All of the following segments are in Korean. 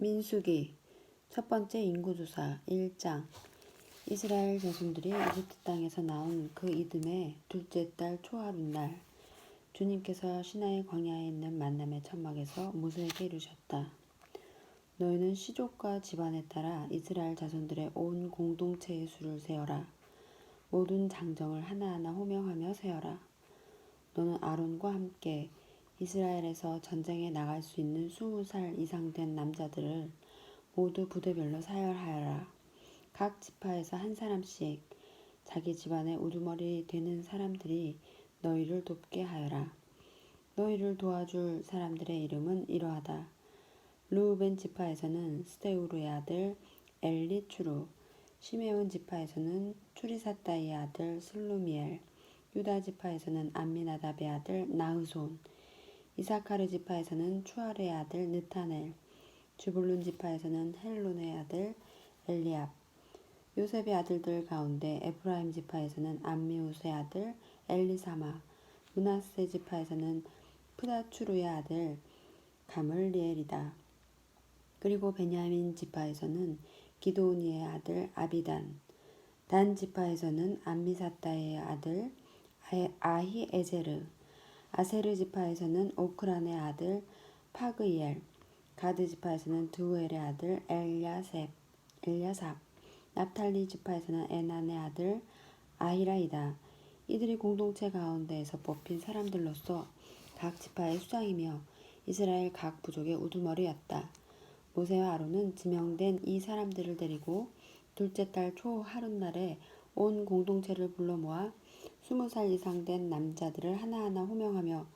민수기 첫 번째 인구조사 1장. 이스라엘 자손들이 이집트 땅에서 나온 그 이듬해 둘째 달 초하룻날 주님께서 시나이 광야에 있는 만남의 천막에서 모세에게 이르셨다. 너희는 시족과 집안에 따라 이스라엘 자손들의 온 공동체의 수를 세어라. 모든 장정을 하나하나 호명하며 세어라. 너는 아론과 함께 이스라엘에서 전쟁에 나갈 수 있는 20살 이상 된 남자들을 모두 부대별로 사열하여라. 각 지파에서 한 사람씩 자기 집안의 우두머리 되는 사람들이 너희를 돕게 하여라. 너희를 도와줄 사람들의 이름은 이러하다. 르우벤 지파에서는 스데우르의 아들 엘리추루, 시메온 지파에서는 추리사다이의 아들 슬루미엘, 유다 지파에서는 암미나답의 아들 나흐손, 이사카르 지파에서는 추알의 아들 느타넬, 주불룬 지파에서는 헬론의 아들 엘리압, 요셉의 아들들 가운데 에프라임 지파에서는 암미우스의 아들 엘리사마, 므낫세 지파에서는 프다추루의 아들 가물리엘이다. 그리고 베냐민 지파에서는 기드오니의 아들 아비단, 단 지파에서는 암미사다의 아들 아히에제르, 아세르 지파에서는 오크란의 아들 파그이엘, 가드 지파에서는 드우엘의 아들 엘야삽, 납탈리 지파에서는 에난의 아들 아히라이다. 이들이 공동체 가운데에서 뽑힌 사람들로서 각 지파의 수장이며 이스라엘 각 부족의 우두머리였다. 모세와 아론은 지명된 이 사람들을 데리고 둘째 달 초 하룻날에 온 공동체를 불러 모아 20살 이상 된 남자들을 하나하나 호명하며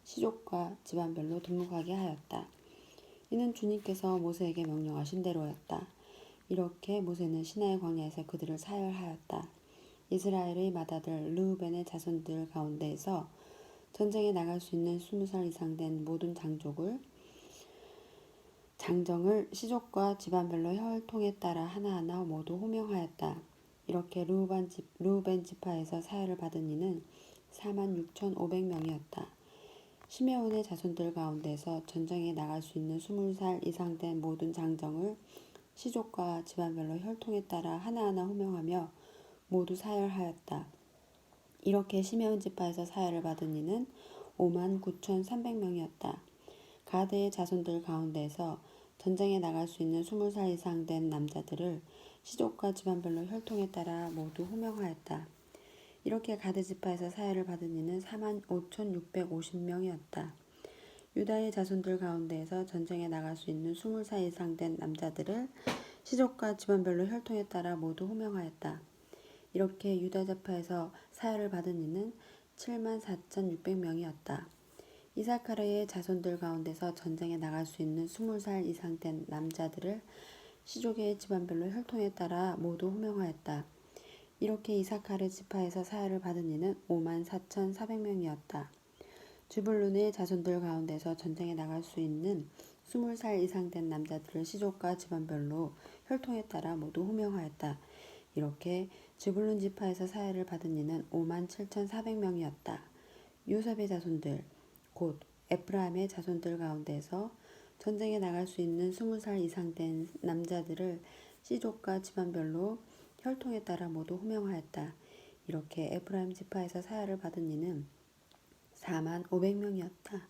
시족과 집안별로 등록하게 하였다. 이는 주님께서 모세에게 명령하신 대로였다. 이렇게 모세는 시나이 광야에서 그들을 사열하였다. 이스라엘의 맏아들 르우벤의 자손들 가운데에서 전쟁에 나갈 수 있는 20살 이상 된 모든 장정을 시족과 집안별로 혈통에 따라 하나하나 모두 호명하였다. 이렇게 르우벤 지파에서 사열을 받은 이는 46,500명이었다. 시메온의 자손들 가운데서 전쟁에 나갈 수 있는 20살 이상 된 모든 장정을 시족과 집안별로 혈통에 따라 하나하나 호명하며 모두 사열하였다. 이렇게 시메온 지파에서 사열을 받은 이는 59,300명이었다. 가드의 자손들 가운데서 전쟁에 나갈 수 있는 20살 이상 된 남자들을 시족과 집안별로 혈통에 따라 모두 호명하였다. 이렇게 가드 지파에서 사열을 받은 이는 45,650명이었다. 유다의 자손들 가운데에서 전쟁에 나갈 수 있는 20살 이상 된 남자들을 시족과 집안별로 혈통에 따라 모두 호명하였다. 이렇게 유다 지파에서 사열을 받은 이는 74,600명이었다. 이사카르의 자손들 가운데서 전쟁에 나갈 수 있는 20살 이상 된 남자들을 시족의 집안별로 혈통에 따라 모두 호명하였다. 이렇게 이사카르 지파에서 사열을 받은 이는 54,400명이었다. 주불룬의 자손들 가운데서 전쟁에 나갈 수 있는 20살 이상 된 남자들을 시족과 집안별로 혈통에 따라 모두 호명하였다. 이렇게 주불룬 지파에서 사열을 받은 이는 57,400명이었다. 요셉의 자손들 곧 에프라임의 자손들 가운데서 전쟁에 나갈 수 있는 20살 이상 된 남자들을 시족과 집안별로 혈통에 따라 모두 호명하였다. 이렇게 에프라임 지파에서 사열을 받은 이는 45,000명이었다.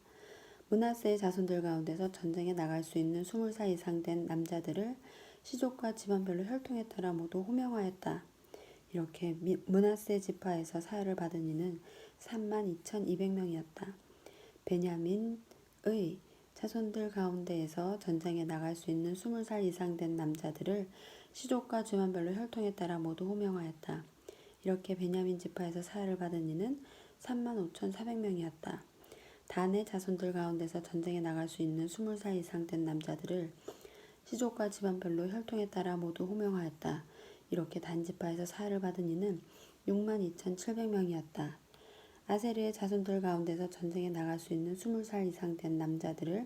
므낫세의 자손들 가운데서 전쟁에 나갈 수 있는 20살 이상 된 남자들을 시족과 집안별로 혈통에 따라 모두 호명하였다. 이렇게 므낫세 지파에서 사열을 받은 이는 32,200명이었다. 베냐민의 자손들 가운데에서 전쟁에 나갈 수 있는 20살 이상 된 남자들을 시족과 집안별로 혈통에 따라 모두 호명하였다. 이렇게 베냐민 지파에서 사열을 받은 이는 35,400명이었다. 단의 자손들 가운데서 전쟁에 나갈 수 있는 20살 이상 된 남자들을 시족과 집안별로 혈통에 따라 모두 호명하였다. 이렇게 단 지파에서 사열을 받은 이는 62,700명이었다. 아세르의 자손들 가운데서 전쟁에 나갈 수 있는 20살 이상 된 남자들을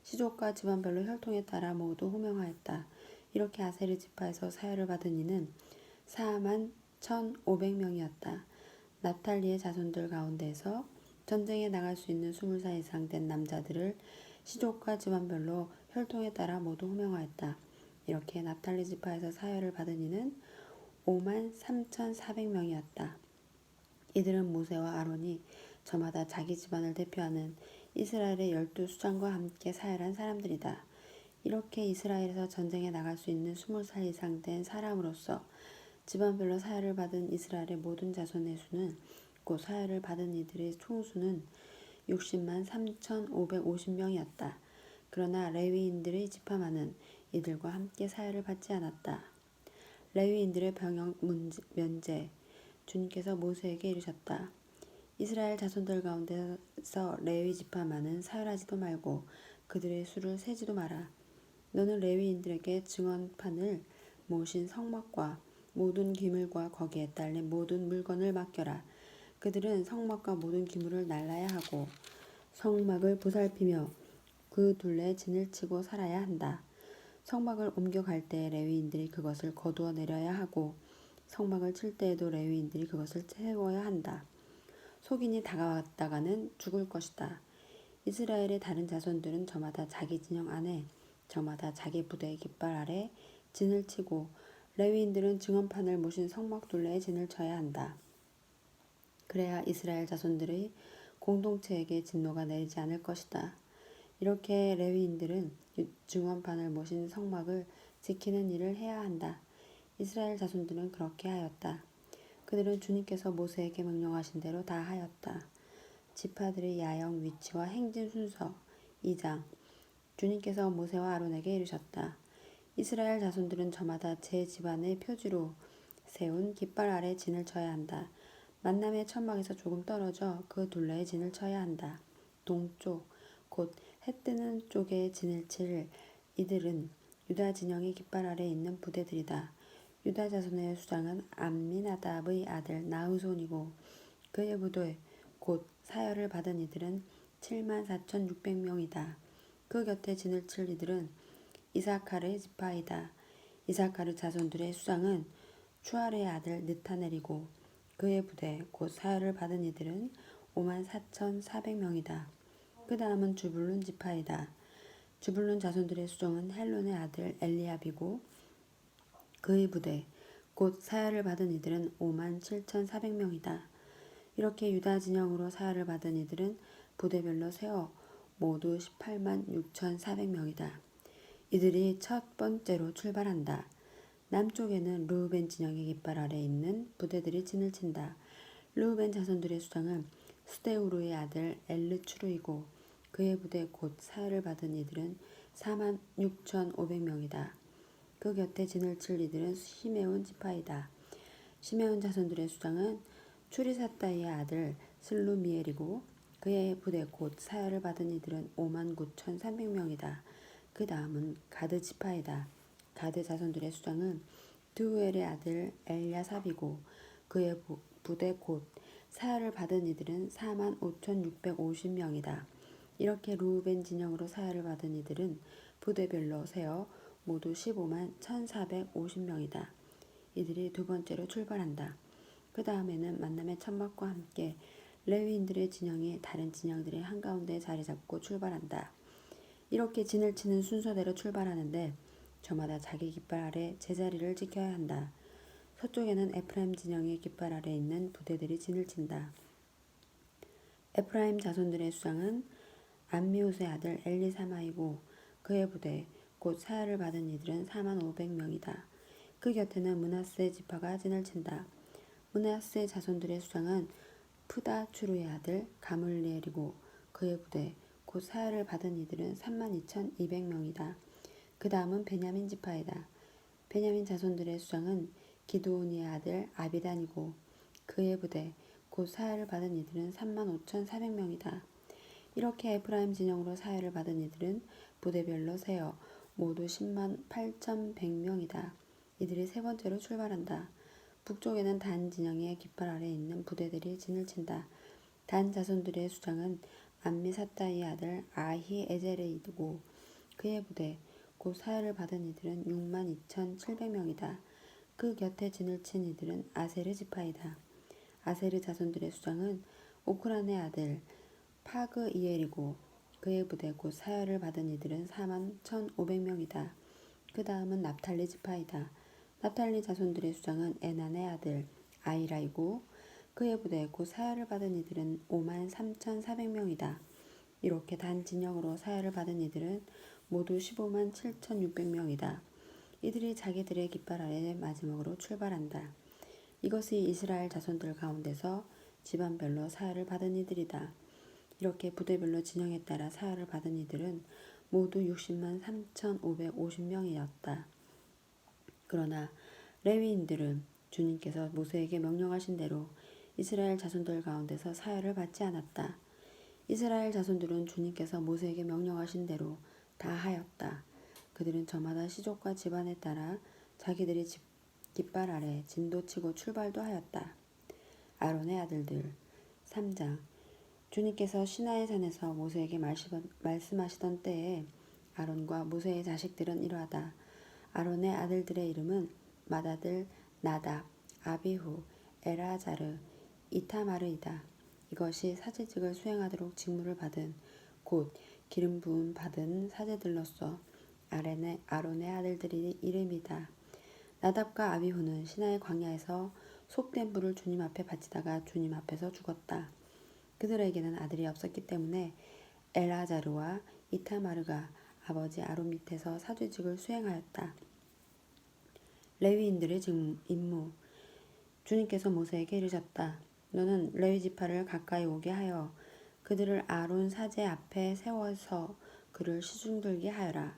시족과 집안별로 혈통에 따라 모두 호명하였다. 이렇게 아세르 지파에서 사열을 받은 이는 41,500명이었다. 납탈리의 자손들 가운데서 전쟁에 나갈 수 있는 20살 이상 된 남자들을 시족과 집안별로 혈통에 따라 모두 호명하였다. 이렇게 납달리 지파에서 사열을 받은 이는 53,400명이었다. 이들은 모세와 아론이 저마다 자기 집안을 대표하는 이스라엘의 12수장과 함께 사열한 사람들이다. 이렇게 이스라엘에서 전쟁에 나갈 수 있는 20살 이상 된 사람으로서 집안별로 사열을 받은 이스라엘의 모든 자손의 수는 곧 사열을 받은 이들의 총수는 60만 3,550명이었다. 그러나 레위인들의 지파만은 이들과 함께 사열을 받지 않았다. 레위인들의 병역 면제. 주님께서 모세에게 이르셨다. 이스라엘 자손들 가운데서 레위 지파만은 사열하지도 말고 그들의 수를 세지도 마라. 너는 레위인들에게 증언판을 모신 성막과 모든 기물과 거기에 딸린 모든 물건을 맡겨라. 그들은 성막과 모든 기물을 날라야 하고 성막을 보살피며 그 둘레에 진을 치고 살아야 한다. 성막을 옮겨갈 때에 레위인들이 그것을 거두어 내려야 하고 성막을 칠 때에도 레위인들이 그것을 채워야 한다. 속인이 다가왔다가는 죽을 것이다. 이스라엘의 다른 자손들은 저마다 자기 진영 안에 저마다 자기 부대의 깃발 아래 진을 치고 레위인들은 증언판을 모신 성막 둘레에 진을 쳐야 한다. 그래야 이스라엘 자손들의 공동체에게 진노가 내리지 않을 것이다. 이렇게 레위인들은 증언판을 모신 성막을 지키는 일을 해야 한다. 이스라엘 자손들은 그렇게 하였다. 그들은 주님께서 모세에게 명령하신 대로 다 하였다. 지파들의 야영 위치와 행진 순서 2장. 주님께서 모세와 아론에게 이르셨다. 이스라엘 자손들은 저마다 제 집안의 표지로 세운 깃발 아래 진을 쳐야 한다. 만남의 천막에서 조금 떨어져 그 둘레에 진을 쳐야 한다. 동쪽 곧 해 뜨는 쪽에 진을 칠 이들은 유다 진영의 깃발 아래 있는 부대들이다. 유다 자손의 수장은 암미나답의 아들 나흐손이고 그의 부대 곧 사열을 받은 이들은 74,600명이다. 그 곁에 진을 칠 이들은 이사카르의 지파이다. 이사카르 자손들의 수장은 추알의 아들 느타넬이고 그의 부대 곧 사열을 받은 이들은 54,400명이다. 그 다음은 주불룬 지파이다. 주불룬 자손들의 수종은 헬론의 아들 엘리압이고 그의 부대 곧 사열을 받은 이들은 57,400명이다. 이렇게 유다 진영으로 사열을 받은 이들은 부대별로 세어 모두 18만 6,400명이다. 이들이 첫 번째로 출발한다. 남쪽에는 르우벤 진영의 깃발 아래 있는 부대들이 진을 친다. 르우벤 자손들의 수장은 수데우르의 아들 엘르추르이고 그의 부대 곧 사열을 받은 이들은 4만 6,500명이다. 그 곁에 진을 칠 이들은 시메온 지파이다. 시메온 자손들의 수장은 추리사다이의 아들 슬루미엘이고 그의 부대 곧 사열을 받은 이들은 5만 9,300명이다. 그 다음은 가드 지파이다. 가드 자손들의 수장은 드우엘의 아들 엘야삽이고 그의 부대 곧 사열을 받은 이들은 4만 5,650명이다. 이렇게 루우벤 진영으로 사열을 받은 이들은 부대별로 세어 모두 15만 1,450명이다. 이들이 두 번째로 출발한다. 그 다음에는 만남의 천막과 함께 레위인들의 진영이 다른 진영들의 한가운데 자리 잡고 출발한다. 이렇게 진을 치는 순서대로 출발하는데 저마다 자기 깃발 아래 제자리를 지켜야 한다. 서쪽에는 에프라임 진영의 깃발 아래 있는 부대들이 진을 친다. 에프라임 자손들의 수장은 암미옷의 아들 엘리사마이고 그의 부대 곧 사열을 받은 이들은 4만 500명이다. 그 곁에는 므낫세 지파가 진을 친다. 므낫세 자손들의 수장은 프다추르의 아들 가물리엘이고 그의 부대 곧 사열을 받은 이들은 3만 2,200명이다. 그 다음은 베냐민 지파이다. 베냐민 자손들의 수장은 기드온의 아들 아비단이고 그의 부대 곧 사열을 받은 이들은 3만 5,400명이다. 이렇게 에프라임 진영으로 사열을 받은 이들은 부대별로 세어 모두 10만 8,100명이다. 이들이 세 번째로 출발한다. 북쪽에는 단 진영의 깃발 아래 있는 부대들이 진을 친다. 단 자손들의 수장은 암미사다이의 아들 아히에제레이고 그의 부대 곧 사열을 받은 이들은 6만 2,700명이다. 그 곁에 진을 친 이들은 아세르 지파이다. 아세르 자손들의 수장은 오크란의 아들 파그이엘이고 그의 부대 곧 사열을 받은 이들은 41,500명이다. 그 다음은 납탈리 지파이다. 납탈리 자손들의 수장은 에난의 아들 아이라이고 그의 부대 곧 사열을 받은 이들은 53,400명이다. 이렇게 단 진영으로 사열을 받은 이들은 모두 157,600명이다. 이들이 자기들의 깃발 아래 마지막으로 출발한다. 이것이 이스라엘 자손들 가운데서 집안별로 사열을 받은 이들이다. 이렇게 부대별로 진영에 따라 사열을 받은 이들은 모두 60만 3,550명이었다. 그러나 레위인들은 주님께서 모세에게 명령하신 대로 이스라엘 자손들 가운데서 사열을 받지 않았다. 이스라엘 자손들은 주님께서 모세에게 명령하신 대로 다 하였다. 그들은 저마다 시족과 집안에 따라 자기들이 깃발 아래 진도치고 출발도 하였다. 아론의 아들들 3장 주님께서 시나의 산에서 모세에게 말씀하시던 때에 아론과 모세의 자식들은 이러하다. 아론의 아들들의 이름은 맏아들 나답, 아비후, 엘아자르, 이타마르이다. 이것이 사제직을 수행하도록 직무를 받은 곧 기름 부음 받은 사제들로서 아론의 아들들의 이름이다. 나답과 아비후는 시나의 광야에서 속된 불을 주님 앞에 바치다가 주님 앞에서 죽었다. 그들에게는 아들이 없었기 때문에 엘아자르와 이타마르가 아버지 아론 밑에서 사제직을 수행하였다. 레위인들의 임무 주님께서 모세에게 이르셨다. 너는 레위 지파를 가까이 오게 하여 그들을 아론 사제 앞에 세워서 그를 시중들게 하여라.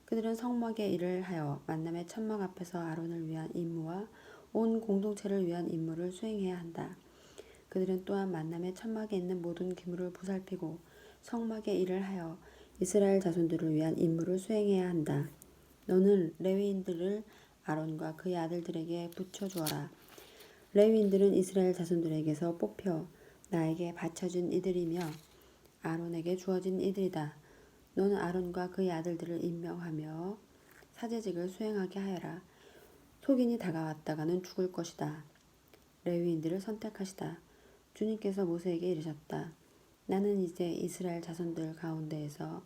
그들은 성막의 일을 하여 만남의 천막 앞에서 아론을 위한 임무와 온 공동체를 위한 임무를 수행해야 한다. 그들은 또한 만남의 천막에 있는 모든 기물을 보살피고 성막의 일을 하여 이스라엘 자손들을 위한 임무를 수행해야 한다. 너는 레위인들을 아론과 그의 아들들에게 붙여주어라. 레위인들은 이스라엘 자손들에게서 뽑혀 나에게 바쳐진 이들이며 아론에게 주어진 이들이다. 너는 아론과 그의 아들들을 임명하며 사제직을 수행하게 하여라. 속인이 다가왔다가는 죽을 것이다. 레위인들을 선택하시다. 주님께서 모세에게 이르셨다. 나는 이제 이스라엘 자손들 가운데에서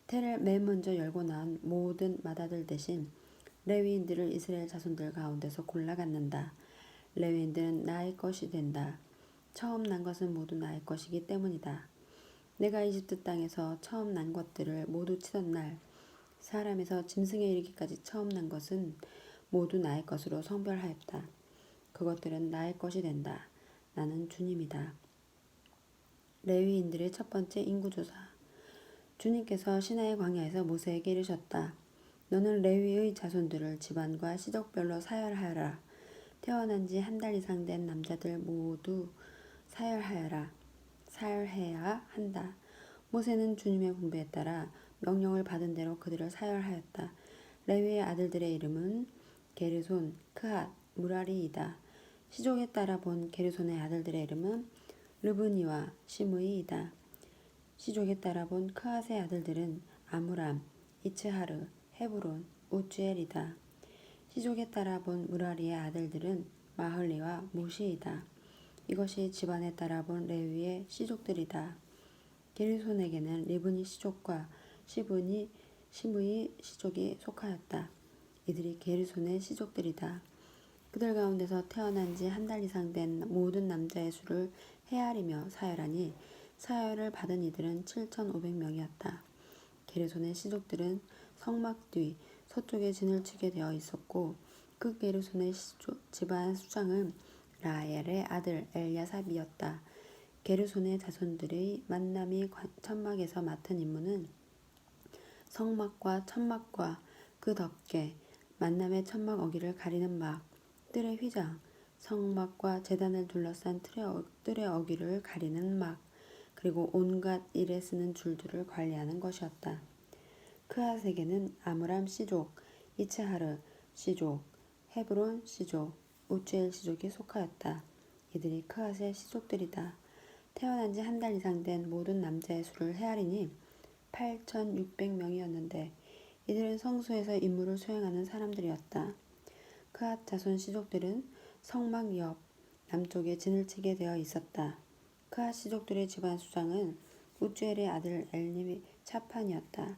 태를 맨 먼저 열고 난 모든 맏아들 대신 레위인들을 이스라엘 자손들 가운데서 골라 갖는다. 레위인들은 나의 것이 된다. 처음 난 것은 모두 나의 것이기 때문이다. 내가 이집트 땅에서 처음 난 것들을 모두 치던 날 사람에서 짐승에 이르기까지 처음 난 것은 모두 나의 것으로 성별하였다. 그것들은 나의 것이 된다. 나는 주님이다. 레위인들의 첫 번째 인구조사 주님께서 시나의 광야에서 모세에게 이르셨다. 너는 레위의 자손들을 집안과 시족별로 사열하여라. 태어난 지 한 달 이상 된 남자들 모두 사열해야 한다. 모세는 주님의 분배에 따라 명령을 받은 대로 그들을 사열하였다. 레위의 아들들의 이름은 게르손, 크핫, 무라리이다. 시족에 따라 본 게르손의 아들들의 이름은 르브니와 시므이이다. 시족에 따라 본 크핫의 아들들은 아므람, 이츠하르, 헤브론, 우주엘이다. 시족에 따라 본 무라리의 아들들은 마흘리와 무시이다. 이것이 집안에 따라 본 레위의 시족들이다. 게르손에게는 리브니 시족과 시므이 시족이 속하였다. 이들이 게르손의 시족들이다. 그들 가운데서 태어난 지 한 달 이상 된 모든 남자의 수를 헤아리며 사열하니 사열을 받은 이들은 7,500명이었다. 게르손의 시족들은 성막 뒤 서쪽에 진을 치게 되어 있었고 그 게르손의 집안 수장은 라엘의 아들 엘야삽이었다. 게르손의 자손들의 만남이 천막에서 맡은 임무는 성막과 천막과 그 덮개, 만남의 천막 어기를 가리는 막, 뜰의 휘장, 성막과 제단을 둘러싼 뜰의 어기를 가리는 막, 그리고 온갖 일에 쓰는 줄들을 관리하는 것이었다. 크앗에게는 아므람 시족, 이츠하르 시족, 헤브론 시족, 우주엘 시족이 속하였다. 이들이 크앗의 시족들이다. 태어난 지 한 달 이상 된 모든 남자의 수를 헤아리니 8,600명이었는데 이들은 성소에서 임무를 수행하는 사람들이었다. 크앗 자손 시족들은 성막 옆 남쪽에 진을 치게 되어 있었다. 크앗 시족들의 집안 수장은 우주엘의 아들 엘님이 차판이었다.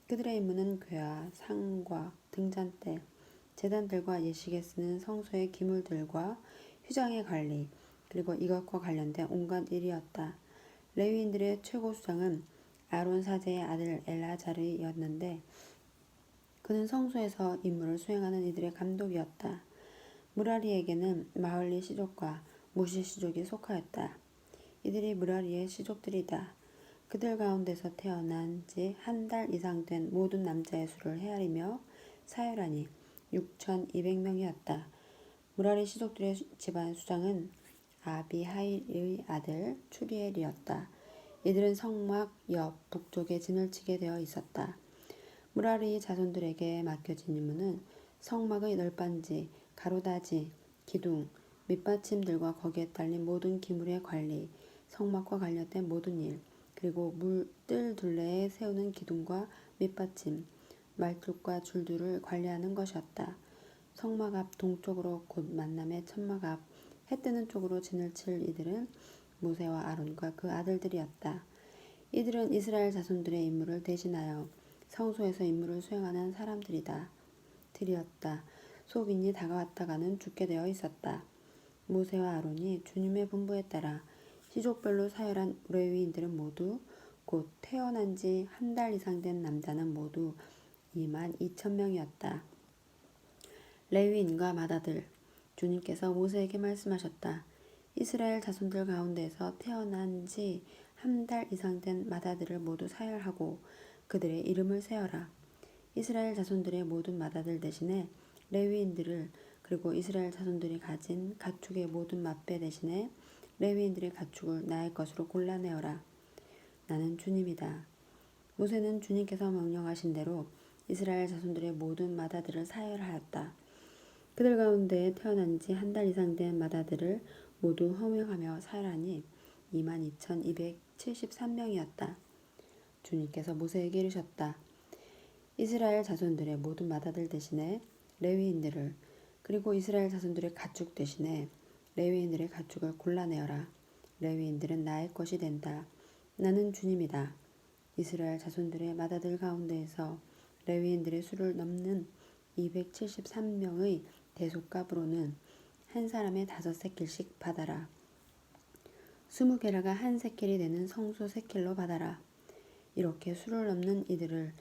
그들의 임무는 궤와 상과 등잔대, 제단들과 예식에 쓰는 성소의 기물들과 휘장의 관리, 그리고 이것과 관련된 온갖 일이었다. 레위인들의 최고 수장은 아론 사제의 아들 엘라자르였는데 그는 성소에서 임무를 수행하는 이들의 감독이었다. 무라리에게는 마흘리 시족과 무시 시족이 속하였다. 이들이 무라리의 시족들이다. 그들 가운데서 태어난 지 한 달 이상 된 모든 남자의 수를 헤아리며 사열하니 6,200명이었다. 무라리 시족들의 집안 수장은 아비하일의 아들 추리엘이었다. 이들은 성막 옆 북쪽에 진을 치게 되어 있었다. 무라리 자손들에게 맡겨진 임무는 성막의 널빤지, 가로다지, 기둥, 밑받침들과 거기에 딸린 모든 기물의 관리, 성막과 관련된 모든 일, 그리고 뜰 둘레에 세우는 기둥과 밑받침, 말뚝과 줄들을 관리하는 것이었다. 성막 앞 동쪽으로 곧 만남의 천막 앞 해 뜨는 쪽으로 진을 칠 이들은 모세와 아론과 그 아들들이었다. 이들은 이스라엘 자손들의 임무를 대신하여 성소에서 임무를 수행하는 사람들이다. 들이었다. 소빈이 다가왔다가는 죽게 되어 있었다. 모세와 아론이 주님의 분부에 따라 시족별로 사열한 레위인들은 모두 곧 태어난 지 한 달 이상 된 남자는 모두 22,000명이었다. 레위인과 맏아들 주님께서 모세에게 말씀하셨다. 이스라엘 자손들 가운데에서 태어난 지 한 달 이상 된 맏아들을 모두 사열하고 그들의 이름을 세어라. 이스라엘 자손들의 모든 맏아들 대신에 레위인들을 그리고 이스라엘 자손들이 가진 가축의 모든 맏배 대신에 레위인들의 가축을 나의 것으로 골라내어라. 나는 주님이다. 모세는 주님께서 명령하신 대로 이스라엘 자손들의 모든 맏아들을 사열하였다. 그들 가운데 태어난 지 한 달 이상 된 맏아들을 모두 허명하며 사열하니 22,273명이었다. 주님께서 모세에게 이르셨다. 이스라엘 자손들의 모든 맏아들 대신에 레위인들을 그리고 이스라엘 자손들의 가축 대신에 레위인들의 가축을 골라내어라. 레위인들은 나의 것이 된다. 나는 주님이다. 이스라엘 자손들의 맏아들 가운데에서 레위인들의 수를 넘는 273명의 대속값으로는 한 사람의 5세켈씩 받아라. 20게라가 한 세켈이 되는 성소 세켈로 받아라. 이렇게 수를 넘는 이들을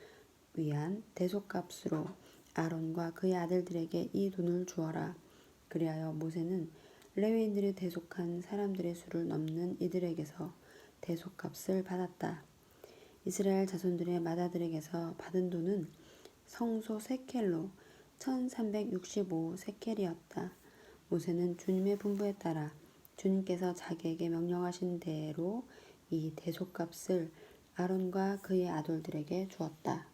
위한 대속값으로 아론과 그의 아들들에게 이 돈을 주어라. 그리하여 모세는 레위인들이 대속한 사람들의 수를 넘는 이들에게서 대속값을 받았다. 이스라엘 자손들의 맏아들에게서 받은 돈은 성소 세켈로 1365 세켈이었다. 모세는 주님의 분부에 따라 주님께서 자기에게 명령하신 대로 이 대속값을 아론과 그의 아들들에게 주었다.